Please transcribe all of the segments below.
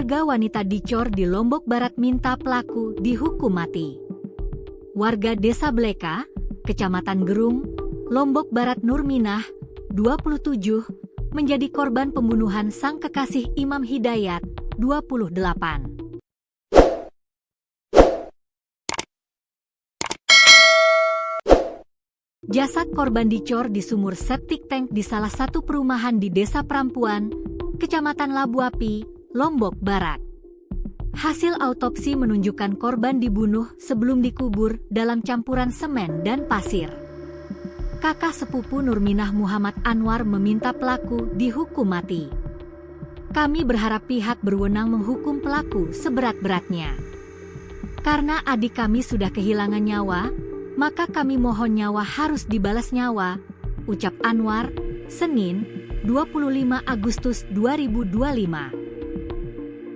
Keluarga wanita dicor di Lombok Barat minta pelaku dihukum mati. Warga Desa Bleka, Kecamatan Gerung, Lombok Barat Nurminah, 27, menjadi korban pembunuhan sang kekasih Imam Hidayat, 28. Jasad korban dicor di sumur septic tank di salah satu perumahan di Desa Perampuan, Kecamatan Labu Api, Lombok Barat. Hasil autopsi menunjukkan korban dibunuh sebelum dikubur dalam campuran semen dan pasir. Kakak sepupu Nurminah Muhammad Anwar meminta pelaku dihukum mati. Kami berharap pihak berwenang menghukum pelaku seberat-beratnya. Karena adik kami sudah kehilangan nyawa, maka kami mohon nyawa harus dibalas nyawa, ucap Anwar, Senin, 25 Agustus 2025.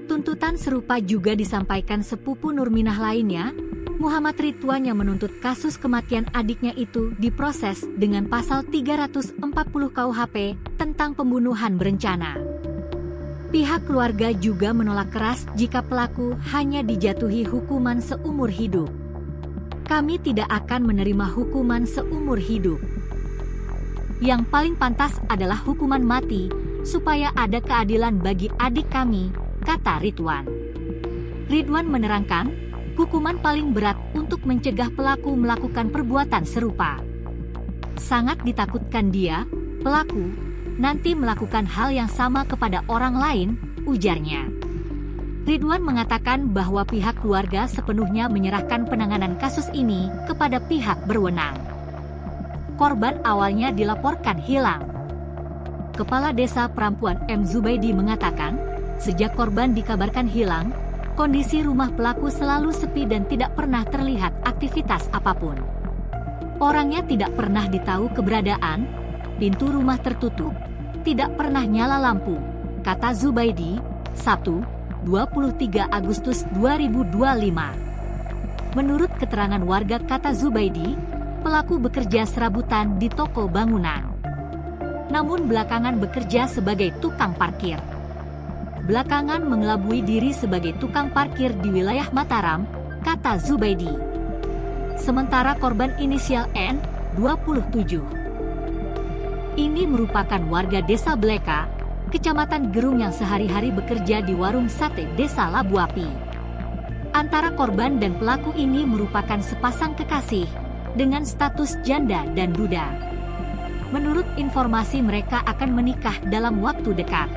Tuntutan serupa juga disampaikan sepupu Nurminah lainnya, Muhammad Ridwan, yang menuntut kasus kematian adiknya itu diproses dengan pasal 340 KUHP tentang pembunuhan berencana. Pihak keluarga juga menolak keras jika pelaku hanya dijatuhi hukuman seumur hidup. Kami tidak akan menerima hukuman seumur hidup. Yang paling pantas adalah hukuman mati, supaya ada keadilan bagi adik kami, kata Ridwan. Ridwan menerangkan, hukuman paling berat untuk mencegah pelaku melakukan perbuatan serupa. Sangat ditakutkan dia, pelaku, nanti melakukan hal yang sama kepada orang lain, ujarnya. Ridwan mengatakan bahwa pihak keluarga sepenuhnya menyerahkan penanganan kasus ini kepada pihak berwenang. Korban awalnya dilaporkan hilang. Kepala Desa Perampuan M. Zubaidi mengatakan, sejak korban dikabarkan hilang, kondisi rumah pelaku selalu sepi dan tidak pernah terlihat aktivitas apapun. Orangnya tidak pernah ditahu keberadaan, pintu rumah tertutup, tidak pernah nyala lampu, kata Zubaidi, Sabtu, 23 Agustus 2025. Menurut keterangan warga, kata Zubaidi, pelaku bekerja serabutan di toko bangunan. Namun belakangan bekerja sebagai tukang parkir. Belakangan mengelabui diri sebagai tukang parkir di wilayah Mataram, kata Zubaidi. Sementara korban inisial N, 27. Ini merupakan warga Desa Bleka, Kecamatan Gerung yang sehari-hari bekerja di warung sate Desa Labu Api. Antara korban dan pelaku ini merupakan sepasang kekasih dengan status janda dan duda. Menurut informasi mereka akan menikah dalam waktu dekat.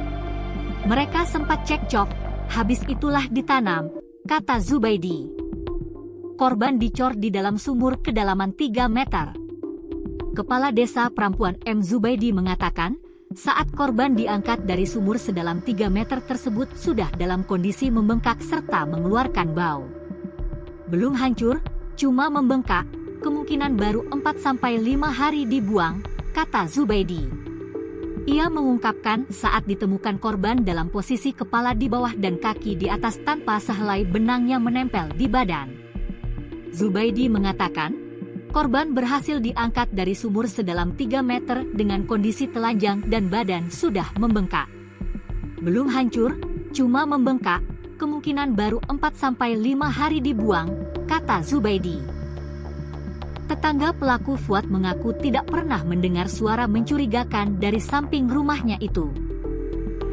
Mereka sempat cekcok, habis itulah ditanam, kata Zubaidi. Korban dicor di dalam sumur kedalaman 3 meter. Kepala Desa Perampuan M. Zubaidi mengatakan, saat korban diangkat dari sumur sedalam 3 meter tersebut sudah dalam kondisi membengkak serta mengeluarkan bau. Belum hancur, cuma membengkak, kemungkinan baru 4-5 hari dibuang, kata Zubaidi. Ia mengungkapkan saat ditemukan korban dalam posisi kepala di bawah dan kaki di atas tanpa sehelai benang yang menempel di badan. Zubaidi mengatakan, korban berhasil diangkat dari sumur sedalam 3 meter dengan kondisi telanjang dan badan sudah membengkak. Belum hancur, cuma membengkak, kemungkinan baru 4-5 hari dibuang, kata Zubaidi. Tetangga pelaku Fuad mengaku tidak pernah mendengar suara mencurigakan dari samping rumahnya itu.